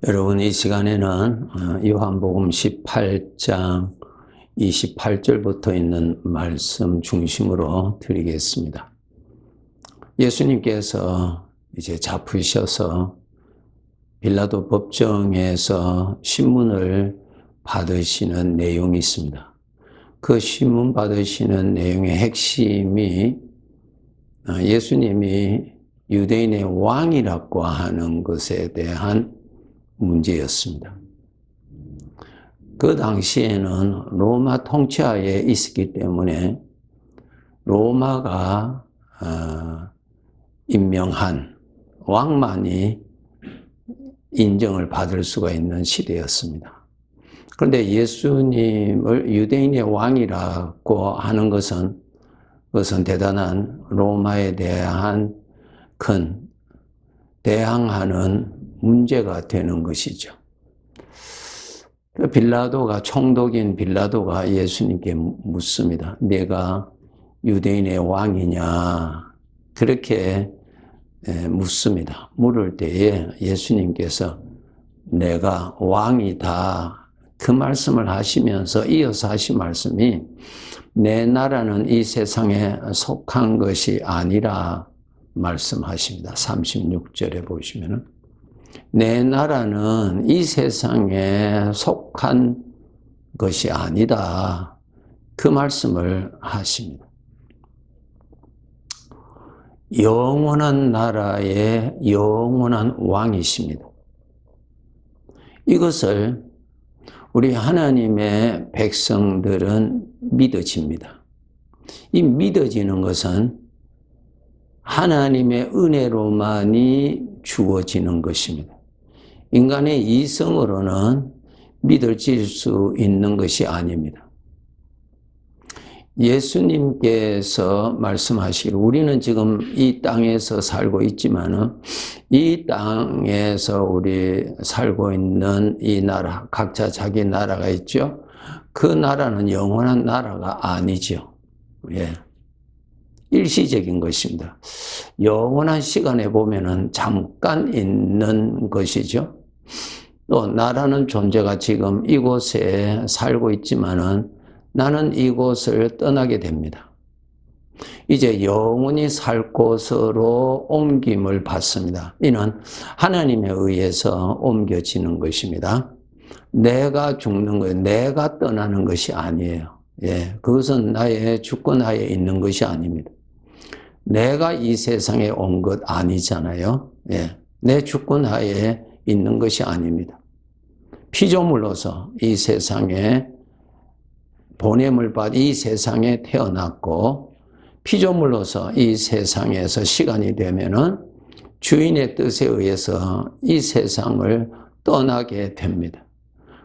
여러분, 이 시간에는 요한복음 18장 28절부터 있는 말씀 중심으로 드리겠습니다. 예수님께서 이제 잡히셔서 빌라도 법정에서 신문을 받으시는 내용이 있습니다. 그 신문 받으시는 내용의 핵심이 예수님이 유대인의 왕이라고 하는 것에 대한 문제였습니다. 그 당시에는 로마 통치하에 있었기 때문에 로마가 임명한 왕만이 인정을 받을 수가 있는 시대였습니다. 그런데 예수님을 유대인의 왕이라고 하는 것은 대단한 로마에 대한 큰 대항하는 문제가 되는 것이죠. 빌라도가, 총독인 빌라도가 예수님께 묻습니다. 내가 유대인의 왕이냐? 그렇게 묻습니다. 물을 때에 예수님께서 내가 왕이다. 그 말씀을 하시면서 이어서 하신 말씀이 내 나라는 이 세상에 속한 것이 아니라 말씀하십니다. 36절에 보시면은 내 나라는 이 세상에 속한 것이 아니다. 그 말씀을 하십니다. 영원한 나라의 영원한 왕이십니다. 이것을 우리 하나님의 백성들은 믿어집니다. 이 믿어지는 것은 하나님의 은혜로만이 주어지는 것입니다. 인간의 이성으로는 믿어질 수 있는 것이 아닙니다. 예수님께서 말씀하시기를 우리는 지금 이 땅에서 살고 있지만은 이 땅에서 우리 살고 있는 이 나라, 각자 자기 나라가 있죠. 그 나라는 영원한 나라가 아니죠. 예. 일시적인 것입니다. 영원한 시간에 보면은 잠깐 있는 것이죠. 또 나라는 존재가 지금 이곳에 살고 있지만은 나는 이곳을 떠나게 됩니다. 이제 영원히 살 곳으로 옮김을 받습니다. 이는 하나님에 의해서 옮겨지는 것입니다. 내가 죽는 거예요. 내가 떠나는 것이 아니에요. 예, 그것은 나의 주권하에 있는 것이 아닙니다. 내가 이 세상에 온 것 아니잖아요. 예, 내 주권하에 있는 것이 아닙니다. 피조물로서 이 세상에 보냄을 받아 이 세상에 태어났고 피조물로서 이 세상에서 시간이 되면은 주인의 뜻에 의해서 이 세상을 떠나게 됩니다.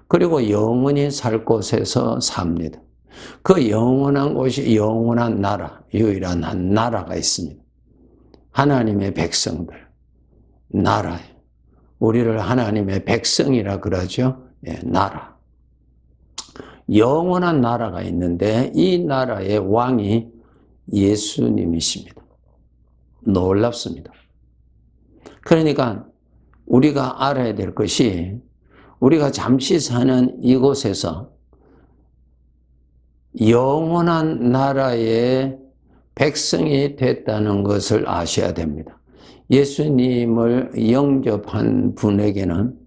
그리고 영원히 살 곳에서 삽니다. 그 영원한 곳이 영원한 나라, 유일한 한 나라가 있습니다. 하나님의 백성들, 나라예요. 우리를 하나님의 백성이라 그러죠. 예, 나라. 영원한 나라가 있는데 이 나라의 왕이 예수님이십니다. 놀랍습니다. 그러니까 우리가 알아야 될 것이 우리가 잠시 사는 이곳에서 영원한 나라의 백성이 됐다는 것을 아셔야 됩니다. 예수님을 영접한 분에게는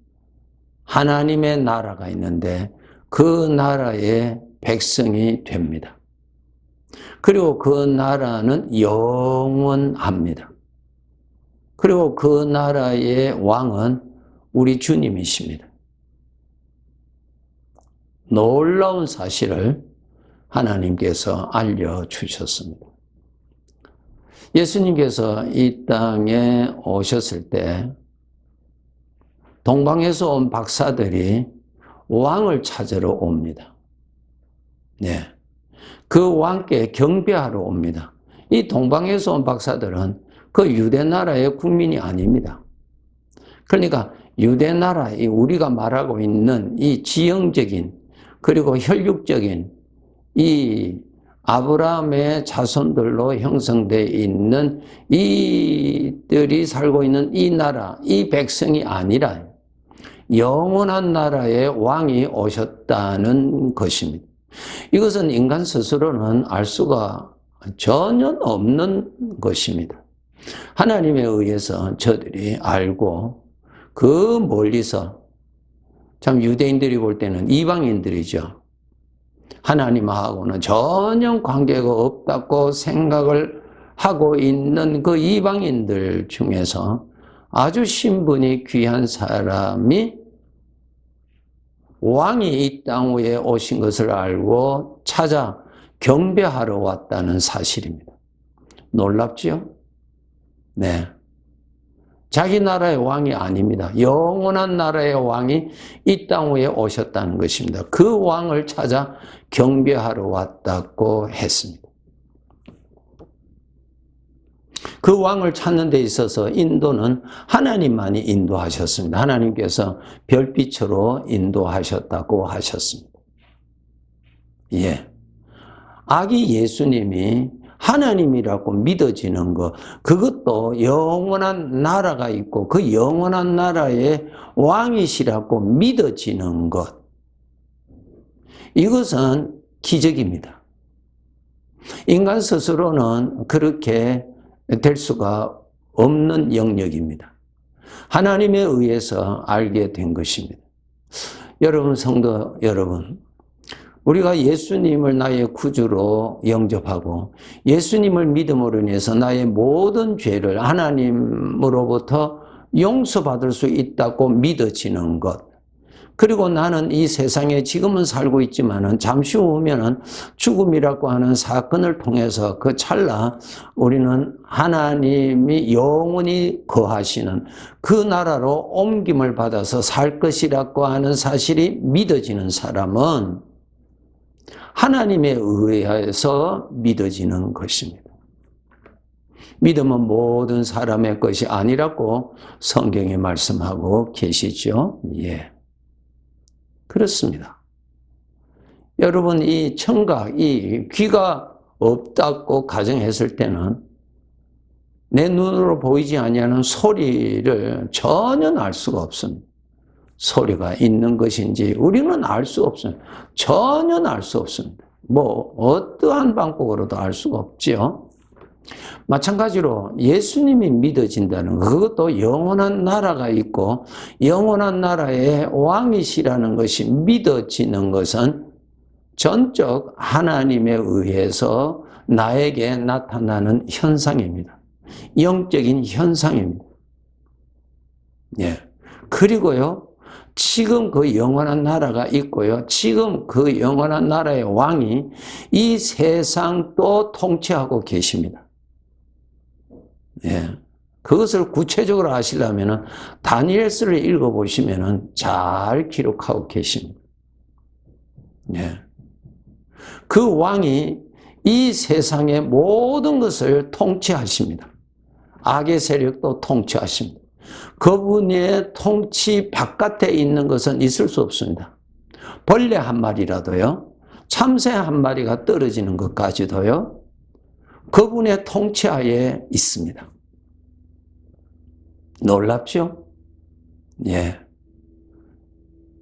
하나님의 나라가 있는데 그 나라의 백성이 됩니다. 그리고 그 나라는 영원합니다. 그리고 그 나라의 왕은 우리 주님이십니다. 놀라운 사실을 하나님께서 알려주셨습니다. 예수님께서 이 땅에 오셨을 때 동방에서 온 박사들이 왕을 찾으러 옵니다. 네. 그 왕께 경배하러 옵니다. 이 동방에서 온 박사들은 그 유대 나라의 국민이 아닙니다. 그러니까 유대 나라, 우리가 말하고 있는 이 지형적인 그리고 혈육적인 이 아브라함의 자손들로 형성되어 있는 이들이 살고 있는 이 나라, 이 백성이 아니라 영원한 나라의 왕이 오셨다는 것입니다. 이것은 인간 스스로는 알 수가 전혀 없는 것입니다. 하나님에 의해서 저들이 알고 그 멀리서, 참 유대인들이 볼 때는 이방인들이죠. 하나님하고는 전혀 관계가 없다고 생각을 하고 있는 그 이방인들 중에서 아주 신분이 귀한 사람이 왕이 이 땅 위에 오신 것을 알고 찾아 경배하러 왔다는 사실입니다. 놀랍지요? 네. 자기 나라의 왕이 아닙니다. 영원한 나라의 왕이 이 땅 위에 오셨다는 것입니다. 그 왕을 찾아 경배하러 왔다고 했습니다. 그 왕을 찾는 데 있어서 인도는 하나님만이 인도하셨습니다. 하나님께서 별빛으로 인도하셨다고 하셨습니다. 예. 아기 예수님이 하나님이라고 믿어지는 것, 그것도 영원한 나라가 있고 그 영원한 나라의 왕이시라고 믿어지는 것, 이것은 기적입니다. 인간 스스로는 그렇게 될 수가 없는 영역입니다. 하나님에 의해서 알게 된 것입니다. 여러분, 성도 여러분, 우리가 예수님을 나의 구주로 영접하고 예수님을 믿음으로 인해서 나의 모든 죄를 하나님으로부터 용서받을 수 있다고 믿어지는 것, 그리고 나는 이 세상에 지금은 살고 있지만은 잠시 후면은 죽음이라고 하는 사건을 통해서 그 찰나 우리는 하나님이 영원히 거하시는 그 나라로 옮김을 받아서 살 것이라고 하는 사실이 믿어지는 사람은 하나님에 의해서 믿어지는 것입니다. 믿음은 모든 사람의 것이 아니라고 성경에 말씀하고 계시죠. 예. 그렇습니다. 여러분, 이 청각, 이 귀가 없다고 가정했을 때는 내 눈으로 보이지 아니하는 소리를 전혀 알 수가 없습니다. 소리가 있는 것인지 우리는 알 수 없습니다. 전혀 알 수 없습니다. 뭐 어떠한 방법으로도 알 수가 없지요. 마찬가지로 예수님이 믿어진다는 것, 그것도 영원한 나라가 있고 영원한 나라의 왕이시라는 것이 믿어지는 것은 전적 하나님에 의해서 나에게 나타나는 현상입니다. 영적인 현상입니다. 예. 그리고요, 지금 그 영원한 나라가 있고요, 지금 그 영원한 나라의 왕이 이 세상도 통치하고 계십니다. 예. 그것을 구체적으로 아시려면 다니엘서를 읽어보시면 잘 기록하고 계십니다. 예. 그 왕이 이 세상의 모든 것을 통치하십니다. 악의 세력도 통치하십니다. 그분의 통치 바깥에 있는 것은 있을 수 없습니다. 벌레 한 마리라도요, 참새 한 마리가 떨어지는 것까지도요, 그분의 통치하에 있습니다. 놀랍죠? 예.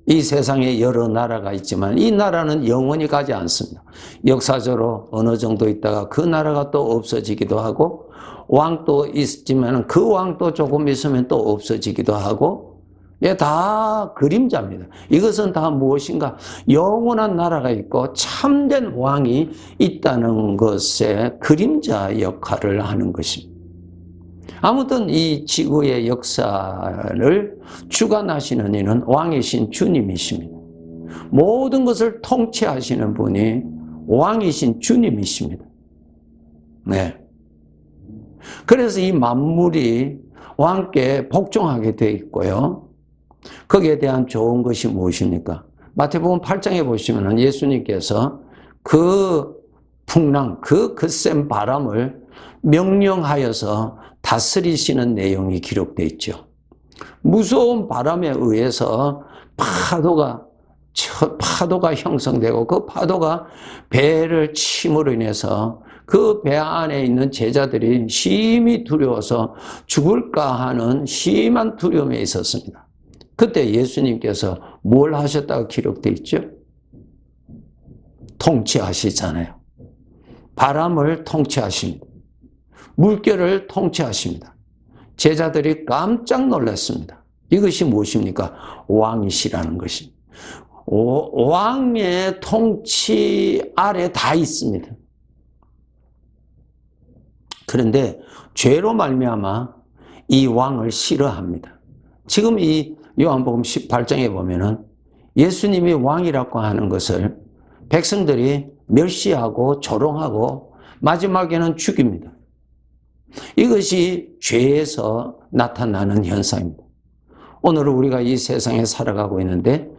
이 세상에 여러 나라가 있지만 이 나라는 영원히 가지 않습니다. 역사적으로 어느 정도 있다가 그 나라가 또 없어지기도 하고, 왕도 있지만 그 왕도 조금 있으면 또 없어지기도 하고, 예, 다 그림자입니다. 이것은 다 무엇인가? 영원한 나라가 있고 참된 왕이 있다는 것의 그림자 역할을 하는 것입니다. 아무튼 이 지구의 역사를 주관하시는 이는 왕이신 주님이십니다. 모든 것을 통치하시는 분이 왕이신 주님이십니다. 네. 그래서 이 만물이 왕께 복종하게 되어 있고요. 거기에 대한 좋은 것이 무엇입니까? 마태복음 8장에 보시면 예수님께서 그 풍랑, 그 거센 바람을 명령하여서 다스리시는 내용이 기록되어 있죠. 무서운 바람에 의해서 파도가 형성되고 그 파도가 배를 침으로 인해서 그 배 안에 있는 제자들이 심히 두려워서 죽을까 하는 심한 두려움에 있었습니다. 그때 예수님께서 뭘 하셨다고 기록되어 있죠? 통치하시잖아요. 바람을 통치하십니다. 물결을 통치하십니다. 제자들이 깜짝 놀랐습니다. 이것이 무엇입니까? 왕이시라는 것입니다. 왕의 통치 아래 다 있습니다. 그런데 죄로 말미암아 이 왕을 싫어합니다. 지금 이 요한복음 18장에 보면은 예수님이 왕이라고 하는 것을 백성들이 멸시하고 조롱하고 마지막에는 죽입니다. 이것이 죄에서 나타나는 현상입니다. 오늘 우리가 이 세상에 살아가고 있는데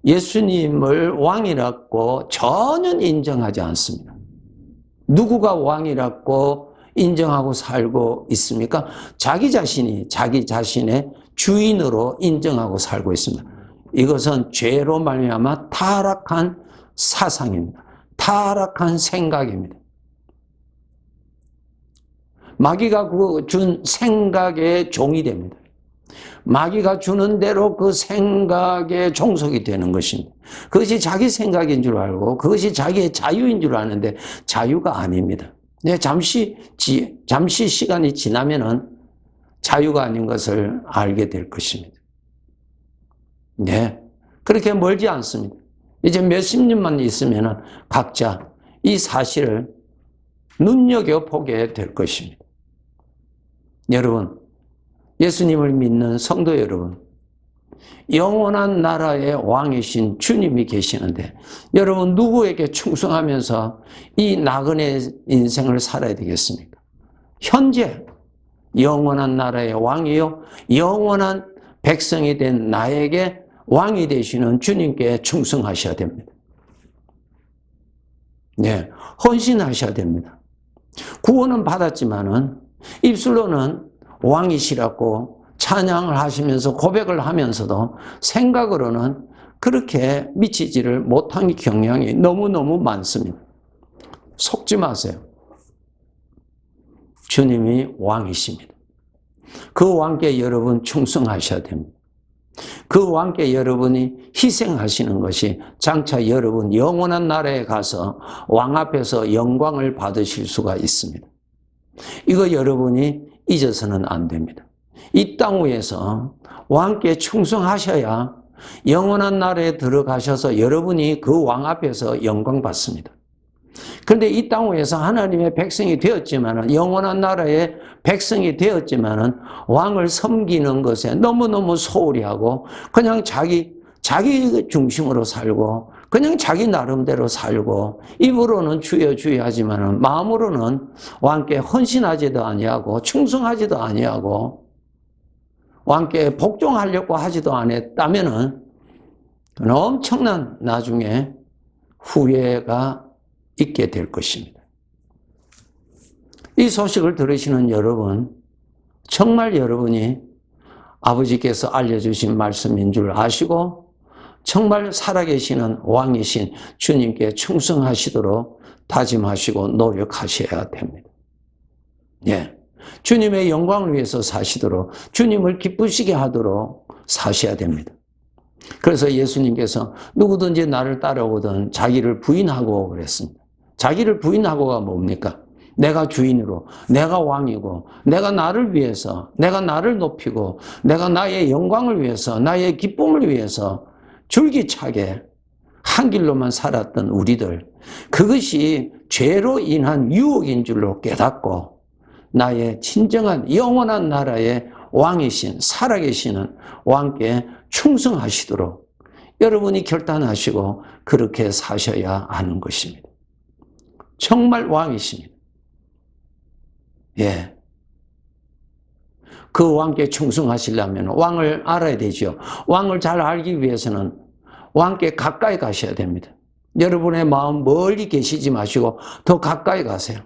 예수님을 왕이라고 전혀 인정하지 않습니다. 누구가 왕이라고 인정하고 살고 있습니까? 자기 자신이 자기 자신의 주인으로 인정하고 살고 있습니다. 이것은 죄로 말미암아 타락한 사상입니다. 타락한 생각입니다. 마귀가 준 생각의 종이 됩니다. 마귀가 주는 대로 그 생각에 종속이 되는 것입니다. 그것이 자기 생각인 줄 알고 그것이 자기의 자유인 줄 아는데 자유가 아닙니다. 잠시 시간이 지나면은 자유가 아닌 것을 알게 될 것입니다. 네. 그렇게 멀지 않습니다. 이제 몇십 년만 있으면은 각자 이 사실을 눈여겨보게 될 것입니다. 여러분, 예수님을 믿는 성도 여러분, 영원한 나라의 왕이신 주님이 계시는데 여러분 누구에게 충성하면서 이 나그네 인생을 살아야 되겠습니까? 현재 영원한 나라의 왕이요 영원한 백성이 된 나에게 왕이 되시는 주님께 충성하셔야 됩니다. 네, 헌신하셔야 됩니다. 구원은 받았지만은 입술로는 왕이시라고 찬양을 하시면서 고백을 하면서도 생각으로는 그렇게 미치지를 못한 경향이 너무너무 많습니다. 속지 마세요. 주님이 왕이십니다. 그 왕께 여러분 충성하셔야 됩니다. 그 왕께 여러분이 희생하시는 것이 장차 여러분 영원한 나라에 가서 왕 앞에서 영광을 받으실 수가 있습니다. 이거 여러분이 잊어서는 안 됩니다. 이 땅 위에서 왕께 충성하셔야 영원한 나라에 들어가셔서 여러분이 그 왕 앞에서 영광 받습니다. 그런데 이 땅 위에서 하나님의 백성이 되었지만은 영원한 나라의 백성이 되었지만은 왕을 섬기는 것에 너무너무 소홀히 하고 그냥 자기 중심으로 살고 그냥 자기 나름대로 살고 입으로는 주여 주여 하지만은 마음으로는 왕께 헌신하지도 아니하고 충성하지도 아니하고 왕께 복종하려고 하지도 않았다면은 엄청난 나중에 후회가 있게 될 것입니다. 이 소식을 들으시는 여러분, 정말 여러분이 아버지께서 알려주신 말씀인 줄 아시고 정말 살아계시는 왕이신 주님께 충성하시도록 다짐하시고 노력하셔야 됩니다. 예. 주님의 영광을 위해서 사시도록 주님을 기쁘시게 하도록 사셔야 됩니다. 그래서 예수님께서 누구든지 나를 따라오든 자기를 부인하고 그랬습니다. 자기를 부인하고가 뭡니까? 내가 주인으로, 내가 왕이고, 내가 나를 위해서, 내가 나를 높이고, 내가 나의 영광을 위해서, 나의 기쁨을 위해서 줄기차게 한 길로만 살았던 우리들, 그것이 죄로 인한 유혹인 줄로 깨닫고 나의 진정한 영원한 나라의 왕이신 살아계시는 왕께 충성하시도록 여러분이 결단하시고 그렇게 사셔야 하는 것입니다. 정말 왕이십니다. 예. 그 왕께 충성하시려면 왕을 알아야 되죠. 왕을 잘 알기 위해서는 왕께 가까이 가셔야 됩니다. 여러분의 마음 멀리 계시지 마시고 더 가까이 가세요.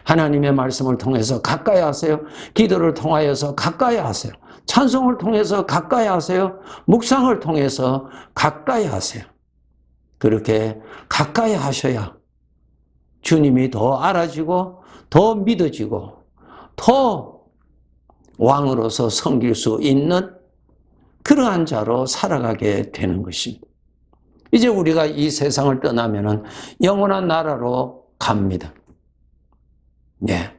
하나님의 말씀을 통해서 가까이 하세요. 기도를 통하여서 가까이 하세요. 찬송을 통해서 가까이 하세요. 묵상을 통해서 가까이 하세요. 그렇게 가까이 하셔야 주님이 더 알아지고 더 믿어지고 더 왕으로서 섬길 수 있는 그러한 자로 살아가게 되는 것입니다. 이제 우리가 이 세상을 떠나면은 영원한 나라로 갑니다. 네.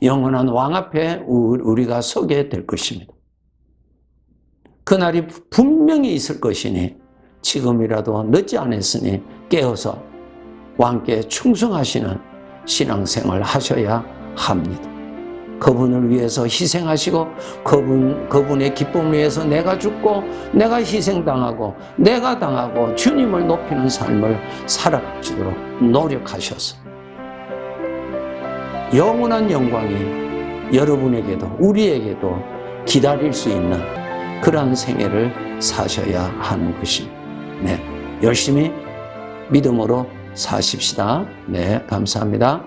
영원한 왕 앞에 우리가 서게 될 것입니다. 그날이 분명히 있을 것이니 지금이라도 늦지 않았으니 깨어서 왕께 충성하시는 신앙생활을 하셔야 합니다. 그분을 위해서 희생하시고 그분의 기쁨을 위해서 내가 죽고 내가 희생당하고 내가 당하고 주님을 높이는 삶을 살아가시도록 노력하셔서 영원한 영광이 여러분에게도 우리에게도 기다릴 수 있는 그러한 생애를 사셔야 하는 것입니다. 네, 열심히 믿음으로 사십시다. 네, 감사합니다.